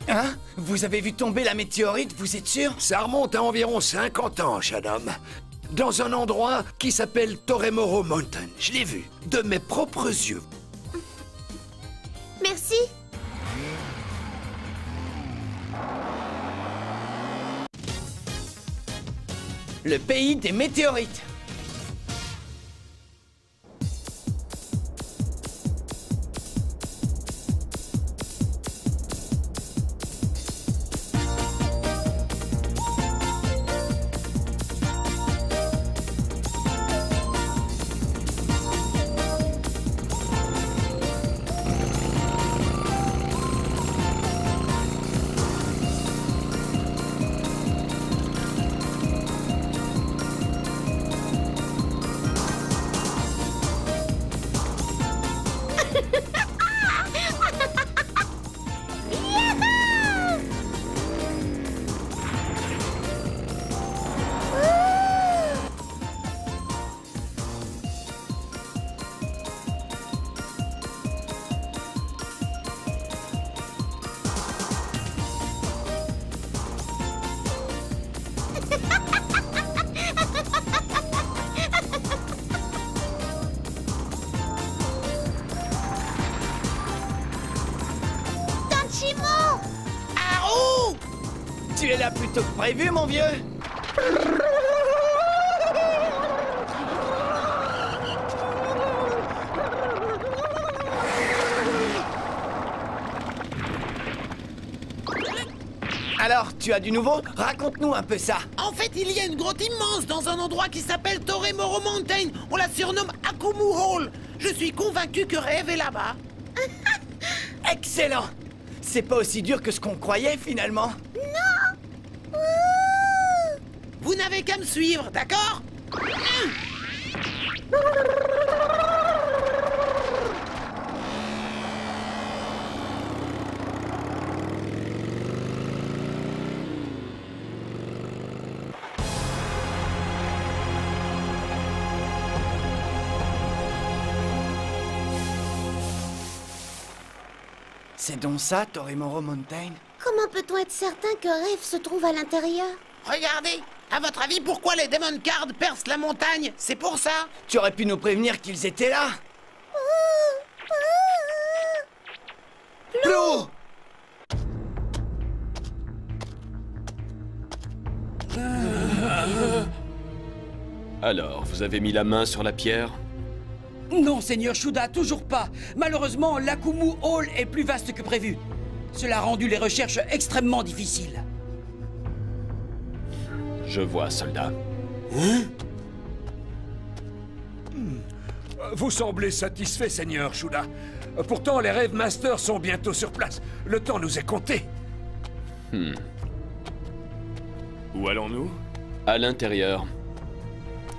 Hein? Vous avez vu tomber la météorite, vous êtes sûr? Ça remonte à environ 50 ans, jeune homme. Dans un endroit qui s'appelle Toremoro Mountain. Je l'ai vu, de mes propres yeux. Merci. Le pays des météorites. Tu es là plus tôt que prévu, mon vieux. Alors, tu as du nouveau? Raconte-nous un peu ça. En fait, il y a une grotte immense dans un endroit qui s'appelle Toremoro Mountain. On la surnomme Akumu Hall. Je suis convaincu que Rêve est là-bas. Excellent. C'est pas aussi dur que ce qu'on croyait, finalement. Non. Vous n'avez qu'à me suivre, d'accord? C'est donc ça, Toremoro Mountain? Comment peut-on être certain que Rêve se trouve à l'intérieur? Regardez. À votre avis, pourquoi les Demon Cards percent la montagne? C'est pour ça. Tu aurais pu nous prévenir qu'ils étaient là. Plou! Alors, vous avez mis la main sur la pierre? Non, Seigneur Shuda, toujours pas. Malheureusement, l'Akumu Hall est plus vaste que prévu. Cela a rendu les recherches extrêmement difficiles. Je vois, soldat. Vous semblez satisfait, Seigneur Shuda. Pourtant, les Rêve Masters sont bientôt sur place. Le temps nous est compté. Où allons-nous? À l'intérieur.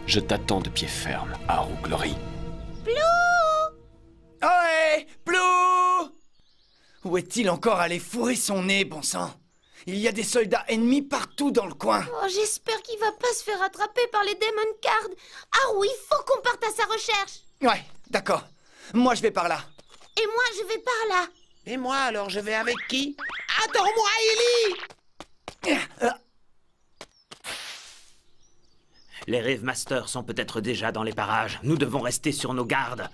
Je t'attends de pied ferme, Haru Glory. Ohé! Plou! Où est-il encore allé fourrer son nez, bon sang? Il y a des soldats ennemis partout dans le coin. Oh, j'espère qu'il va pas se faire attraper par les Demon Cards. Ah oui, il faut qu'on parte à sa recherche. Ouais, d'accord. Moi, je vais par là. Et moi, je vais par là. Et moi, alors, je vais avec qui? Attends-moi, Ellie! Les Rêve Masters sont peut-être déjà dans les parages. Nous devons rester sur nos gardes.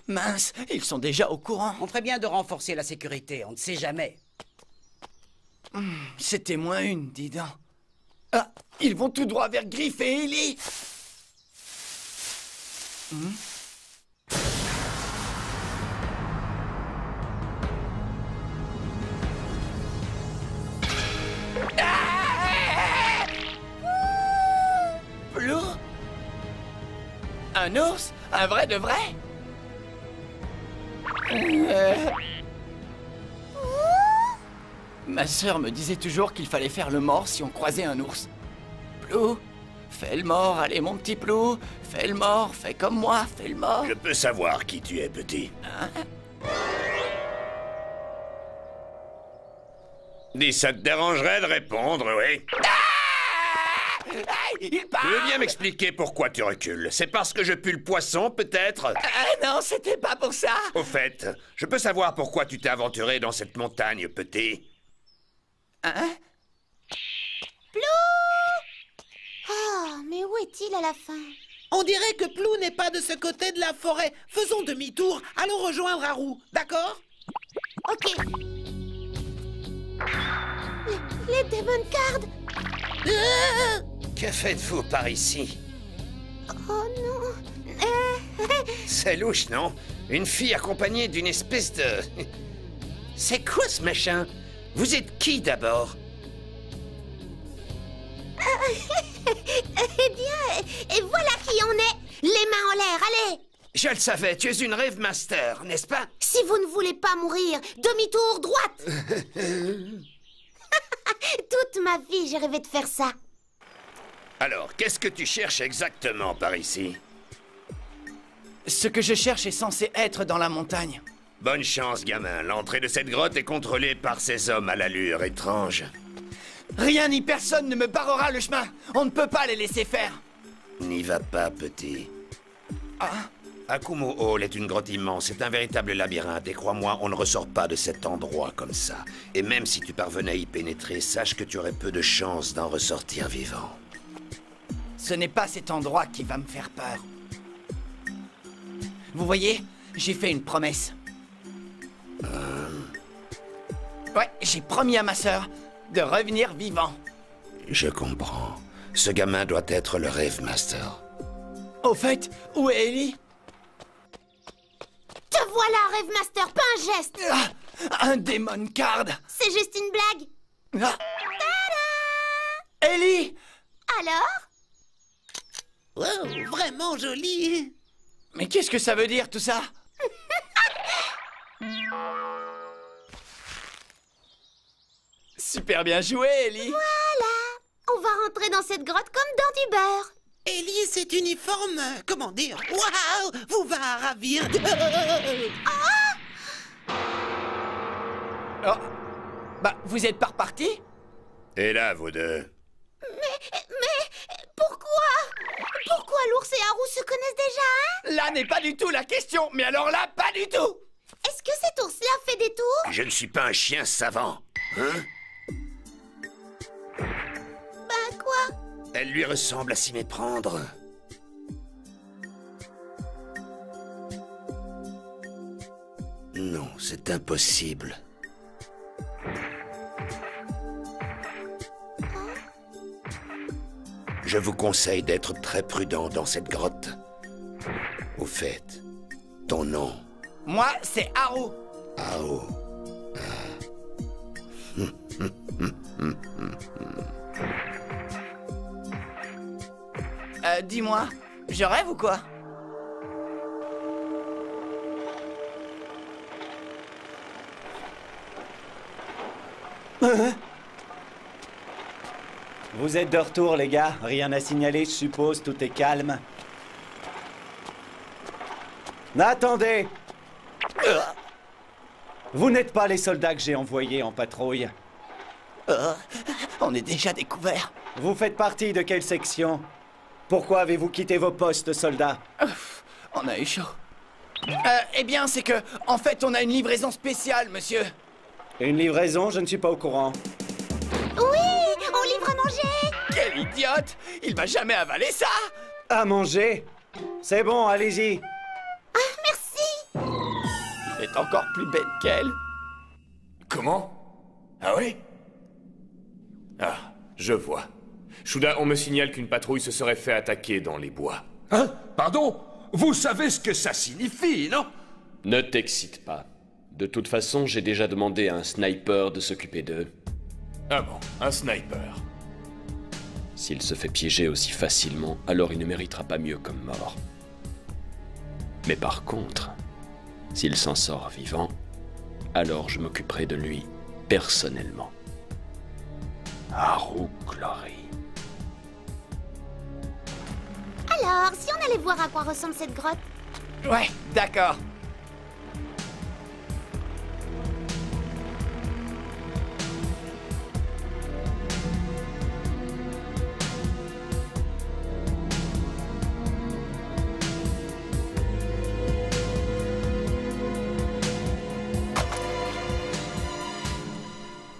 Mince, ils sont déjà au courant. On ferait bien de renforcer la sécurité, on ne sait jamais. C'était moins une, dis donc. Ah, ils vont tout droit vers Griff et Ellie. Plou? Un ours? Un vrai de vrai? Ma sœur me disait toujours qu'il fallait faire le mort si on croisait un ours. Plou, fais le mort, allez mon petit Plou. Fais le mort, fais comme moi, fais le mort. Je peux savoir qui tu es, petit. Dis, ça te dérangerait de répondre, oui? Il part. Tu veux bien m'expliquer pourquoi tu recules? C'est parce que je pue le poisson, peut-être? Non, c'était pas pour ça. Au fait, je peux savoir pourquoi tu t'es aventuré dans cette montagne, petit? Hein? Oh, mais où est-il à la fin? On dirait que Plou n'est pas de ce côté de la forêt. Faisons demi-tour, allons rejoindre Haru, d'accord? Ok. Les Demon Cards. Que faites-vous par ici? Oh non. C'est louche, non? Une fille accompagnée d'une espèce de... C'est quoi ce machin? Vous êtes qui d'abord? Eh bien, et voilà qui on est. Les mains en l'air, allez. Je le savais, tu es une rêve master, n'est-ce pas? Si vous ne voulez pas mourir, demi-tour, droite. Toute ma vie, j'ai rêvé de faire ça. Alors, qu'est-ce que tu cherches exactement par ici? Ce que je cherche est censé être dans la montagne. Bonne chance, gamin. L'entrée de cette grotte est contrôlée par ces hommes à l'allure étrange. Rien ni personne ne me barrera le chemin. On ne peut pas les laisser faire. N'y va pas, petit. Ah, Akumu Hall est une grotte immense, c'est un véritable labyrinthe, et crois-moi, on ne ressort pas de cet endroit comme ça. Et même si tu parvenais à y pénétrer, sache que tu aurais peu de chances d'en ressortir vivant. ce n'est pas cet endroit qui va me faire peur. Vous voyez, j'ai fait une promesse. Ouais, j'ai promis à ma sœur de revenir vivant. Je comprends. Ce gamin doit être le Rêve Master. Au fait, où est Ellie? Te voilà, Rêve Master, pas un geste. Ah, un Demon Card. C'est juste une blague. Ah. Ellie! Alors? Wow, vraiment joli. Mais qu'est-ce que ça veut dire tout ça? Super bien joué, Ellie. Voilà. On va rentrer dans cette grotte comme dans du beurre. Ellie, cet uniforme, comment dire, waouh, vous va ravir. Oh. Bah, vous êtes pas repartis? Et là, vous deux? Mais pourquoi l'ours et Haru se connaissent déjà, hein? Là n'est pas du tout la question, mais alors là, pas du tout. Est-ce que cet ours-là fait des tours? Je ne suis pas un chien savant, hein? Ben quoi? Elle lui ressemble à s'y méprendre. Non, c'est impossible. Je vous conseille d'être très prudent dans cette grotte. Au fait, ton nom, Moi, c'est Haru. Ao. Dis-moi, je rêve ou quoi? Vous êtes de retour, les gars. Rien à signaler, je suppose. Tout est calme. Attendez! Vous n'êtes pas les soldats que j'ai envoyés en patrouille. On est déjà découvert. Vous faites partie de quelle section? Pourquoi avez-vous quitté vos postes, soldats? On a eu chaud. Eh bien, c'est que, en fait, on a une livraison spéciale, monsieur. Une livraison? Je ne suis pas au courant. Oui, on livre à manger. Quel idiote! Il va jamais avaler ça! À manger? C'est bon, allez-y. Ah, merci. Il est encore plus bête qu'elle. Comment? Ah oui? Ah, je vois. Shuda, on me signale qu'une patrouille se serait fait attaquer dans les bois. Hein? Pardon? Vous savez ce que ça signifie, non? Ne t'excite pas. De toute façon, j'ai déjà demandé à un sniper de s'occuper d'eux. Ah bon, un sniper. S'il se fait piéger aussi facilement, alors il ne méritera pas mieux comme mort. Mais par contre, s'il s'en sort vivant, alors je m'occuperai de lui personnellement. Haru Glory. Alors, si on allait voir à quoi ressemble cette grotte? Ouais, d'accord.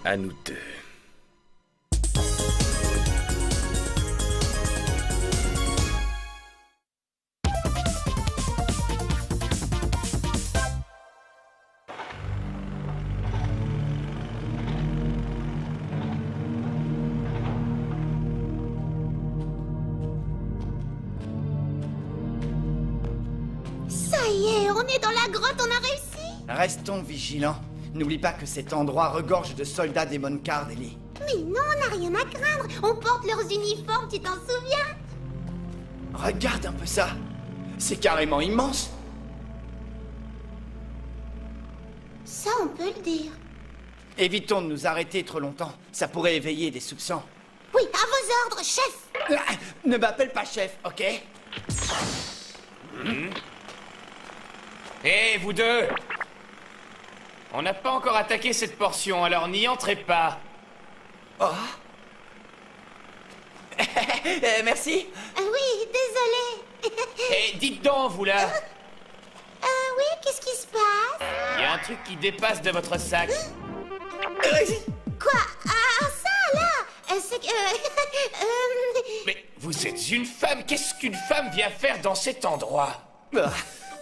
À nous deux. Ça y est, on est dans la grotte, on a réussi! Restons vigilants. N'oublie pas que cet endroit regorge de soldats Demon Card, Ellie. Mais non, on n'a rien à craindre! On porte leurs uniformes, tu t'en souviens? Regarde un peu ça. C'est carrément immense. Ça, on peut le dire. Évitons de nous arrêter trop longtemps. Ça pourrait éveiller des soupçons. Oui, à vos ordres, chef! Ah, ne m'appelle pas chef, ok? Hé, vous deux! On n'a pas encore attaqué cette portion, alors n'y entrez pas. Oh. Merci. Oui, désolé. Hé, dites donc, vous là! Oui, qu'est-ce qui se passe? Il y a un truc qui dépasse de votre sac. Quoi? Ah, ça, là! C'est que... Mais vous êtes une femme, qu'est-ce qu'une femme vient faire dans cet endroit? Ah,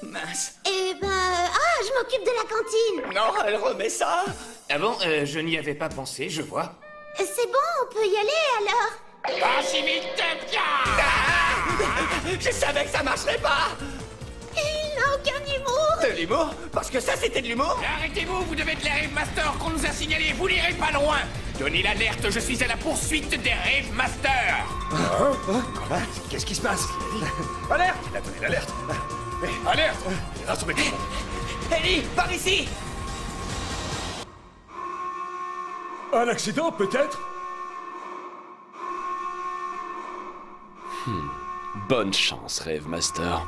mince. Eh ben... Ah, je m'occupe de la cantine. Non, elle remet ça. Ah bon, je n'y avais pas pensé, je vois. C'est bon, on peut y aller, alors. Pas si vite, bien! Je savais que ça marcherait pas. Il n'a aucun humour. De l'humour? Parce que ça, c'était de l'humour? Arrêtez-vous, vous devez être les Rave Masters qu'on nous a signalés, vous n'irez pas loin! Donnez l'alerte, je suis à la poursuite des Rave Masters! Qu'est-ce qui se passe? Alerte! Il a donné l'alerte. Alerte! Rassemblez tout le monde. Ellie, par ici. Un accident, peut-être? Bonne chance, Rave Master.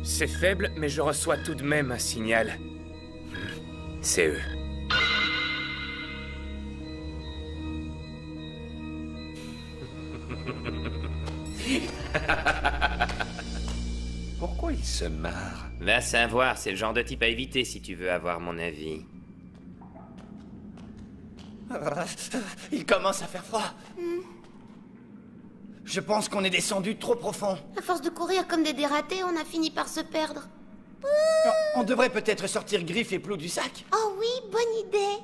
C'est faible, mais je reçois tout de même un signal. C'est eux. Pourquoi il se marre? Va savoir, c'est le genre de type à éviter si tu veux avoir mon avis. Il commence à faire froid. Je pense qu'on est descendu trop profond. À force de courir comme des dératés, on a fini par se perdre. On devrait peut-être sortir Griff et Plou du sac. Oh oui, bonne idée.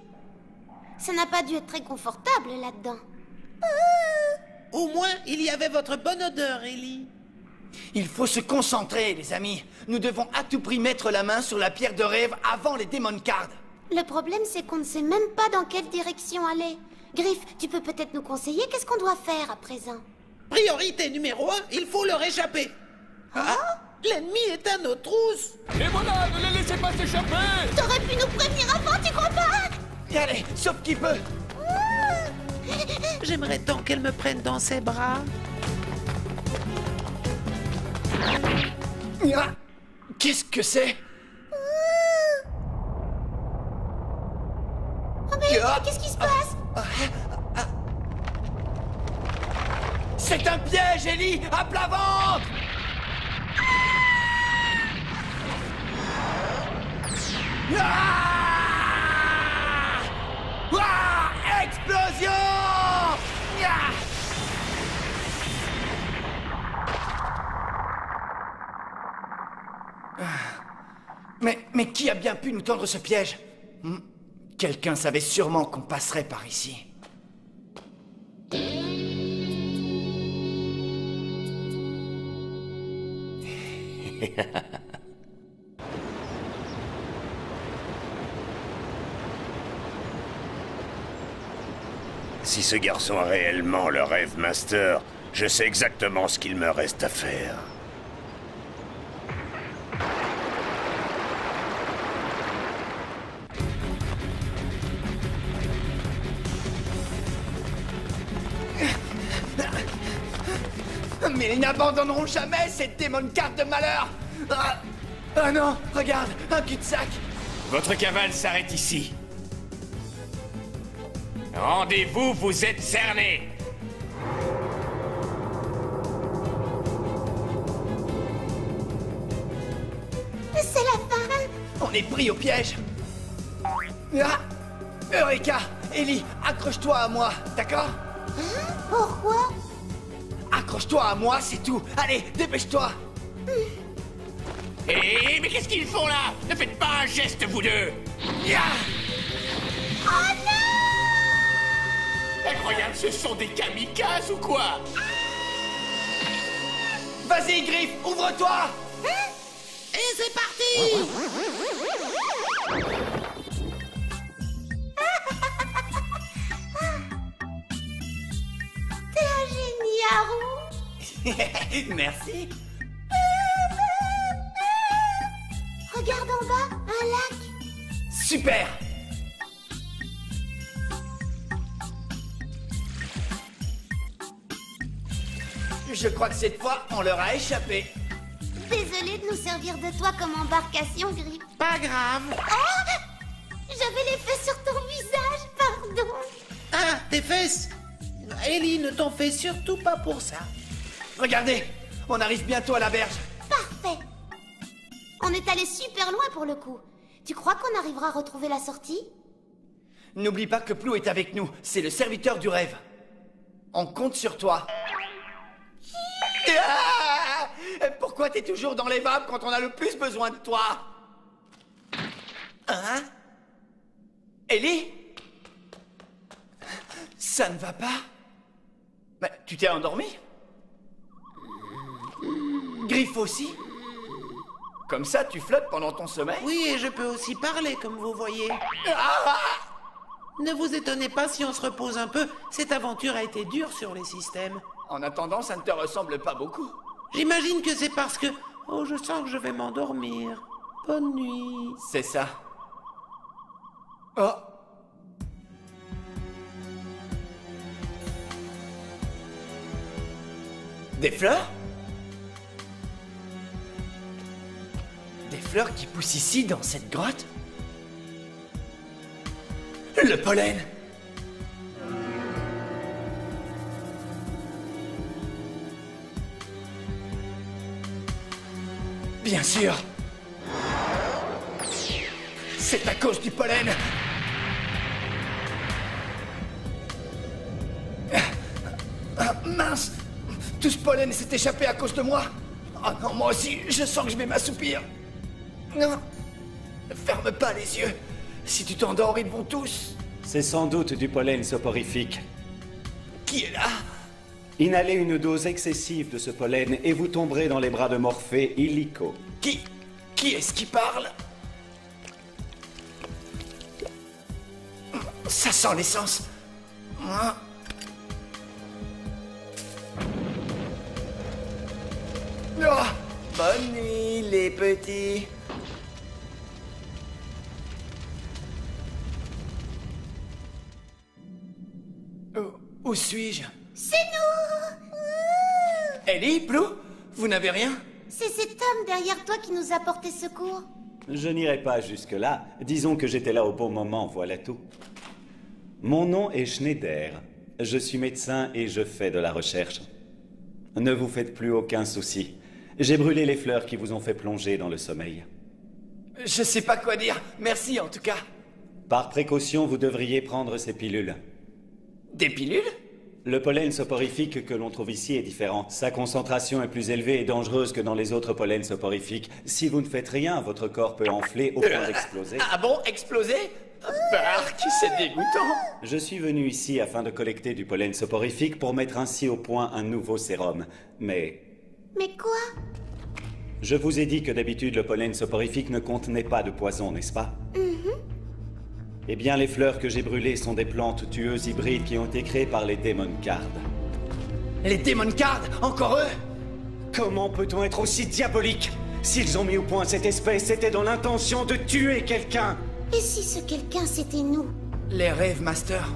Ça n'a pas dû être très confortable là-dedans. Au moins, il y avait votre bonne odeur, Ellie. Il faut se concentrer, les amis. Nous devons à tout prix mettre la main sur la pierre de rêve avant les Demon Cards. Le problème, c'est qu'on ne sait même pas dans quelle direction aller. Griff, tu peux peut-être nous conseiller? Qu'est-ce qu'on doit faire à présent? Priorité numéro 1, il faut leur échapper. Ah, l'ennemi est à nos trousses. Et voilà, ne les laissez pas s'échapper! T'aurais pu nous prévenir avant, tu crois pas? Et allez, sauf qui peut. J'aimerais tant qu'elle me prenne dans ses bras. Ah, qu'est-ce que c'est? Oh mais qu'est-ce qui se passe? C'est un piège, Ellie! À plat ventre! Explosion! Mais qui a bien pu nous tendre ce piège? Quelqu'un savait sûrement qu'on passerait par ici. Si ce garçon a réellement le rêve master, je sais exactement ce qu'il me reste à faire. Mais ils n'abandonneront jamais cette démon carte de malheur. Ah non, regarde, un cul-de-sac. Votre cavale s'arrête ici. Rendez-vous, vous êtes cernés. C'est la fin. On est pris au piège. Ah, Eureka, Ellie, accroche-toi à moi, d'accord? Hein? Pourquoi? Accroche-toi à moi, c'est tout. Allez, dépêche-toi. Hé, mais qu'est-ce qu'ils font là? Ne faites pas un geste, vous deux. Ya! Oh non! Incroyable, ce sont des kamikazes ou quoi? Vas-y, Griff, ouvre-toi. Et c'est parti! T'es un géniarou. Merci. Regarde en bas, un lac. Super. Je crois que cette fois, on leur a échappé. Désolé de nous servir de toi comme embarcation, Griff. Pas grave. Oh! J'avais les fesses sur ton visage, pardon. Ah, tes fesses? Ellie, ne t'en fais surtout pas pour ça. Regardez, on arrive bientôt à la berge. Parfait. On est allé super loin pour le coup. Tu crois qu'on arrivera à retrouver la sortie? N'oublie pas que Plou est avec nous. C'est le serviteur du rêve. On compte sur toi. Ah! Pourquoi t'es toujours dans les vapes quand on a le plus besoin de toi? Hein? Ellie? Ça ne va pas? Bah, tu t'es endormi? Griff aussi? Comme ça, tu flottes pendant ton sommeil? Oui, et je peux aussi parler, comme vous voyez. Ah! Ne vous étonnez pas si on se repose un peu. Cette aventure a été dure sur les systèmes. En attendant, ça ne te ressemble pas beaucoup. J'imagine que c'est parce que... Oh, je sens que je vais m'endormir. Bonne nuit. C'est ça. Oh! Des fleurs? Des fleurs qui poussent ici, dans cette grotte? Le pollen! Bien sûr! C'est à cause du pollen! Ah, mince! Tout ce pollen s'est échappé à cause de moi! Oh non, moi aussi, je sens que je vais m'assoupir! Non! Ferme pas les yeux! Si tu t'endors, ils vont tous! C'est sans doute du pollen soporifique. Qui est là? Inhalez une dose excessive de ce pollen et vous tomberez dans les bras de Morphée illico. Qui est-ce qui parle? Ça sent l'essence. Hein? Oh, bonne nuit, les petits. Où suis-je? C'est nous! Ellie, Plou, vous n'avez rien? C'est cet homme derrière toi qui nous a porté secours. Je n'irai pas jusque-là. Disons que j'étais là au bon moment, voilà tout. Mon nom est Schneider. Je suis médecin et je fais de la recherche. Ne vous faites plus aucun souci. J'ai brûlé les fleurs qui vous ont fait plonger dans le sommeil. Je sais pas quoi dire. Merci en tout cas. Par précaution, vous devriez prendre ces pilules. Des pilules? Le pollen soporifique que l'on trouve ici est différent. Sa concentration est plus élevée et dangereuse que dans les autres pollens soporifiques. Si vous ne faites rien, votre corps peut enfler au point d'exploser. Ah bon, exploser? Bark, c'est dégoûtant. Je suis venu ici afin de collecter du pollen soporifique pour mettre ainsi au point un nouveau sérum. Mais quoi? je vous ai dit que d'habitude le pollen soporifique ne contenait pas de poison, n'est-ce pas? Eh bien, les fleurs que j'ai brûlées sont des plantes tueuses hybrides qui ont été créées par les Demon Cards. Les Demon Cards, encore eux? Comment peut-on être aussi diabolique? S'ils ont mis au point cette espèce, c'était dans l'intention de tuer quelqu'un. Et si ce quelqu'un, c'était nous? Les Rave Masters.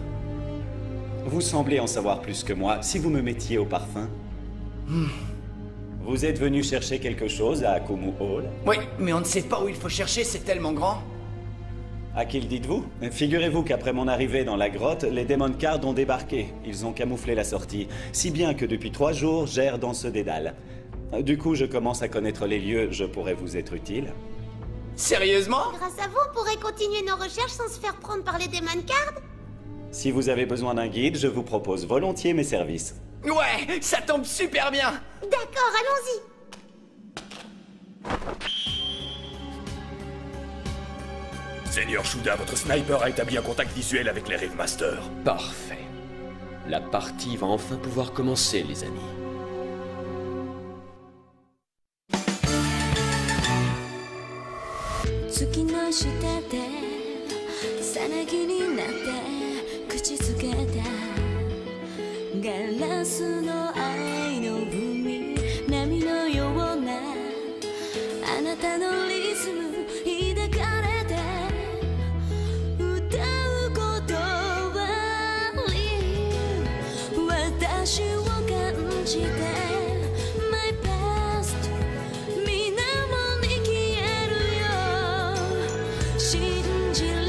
Vous semblez en savoir plus que moi, si vous me mettiez au parfum. Vous êtes venu chercher quelque chose à Akumu Hall? Oui, mais on ne sait pas où il faut chercher, c'est tellement grand. À qui le dites-vous? Figurez-vous qu'après mon arrivée dans la grotte, les Demon Cards ont débarqué. Ils ont camouflé la sortie, si bien que depuis 3 jours, j'erre dans ce dédale. Du coup, je commence à connaître les lieux, je pourrais vous être utile. Sérieusement? Grâce à vous, on pourrait continuer nos recherches sans se faire prendre par les Demon Cards? Si vous avez besoin d'un guide, je vous propose volontiers mes services. Ouais, ça tombe super bien. D'accord, allons-y. Seigneur Shuda, votre sniper a établi un contact visuel avec les Rave Masters. Parfait. La partie va enfin pouvoir commencer, les amis. My past みんなも生きえるよ信じる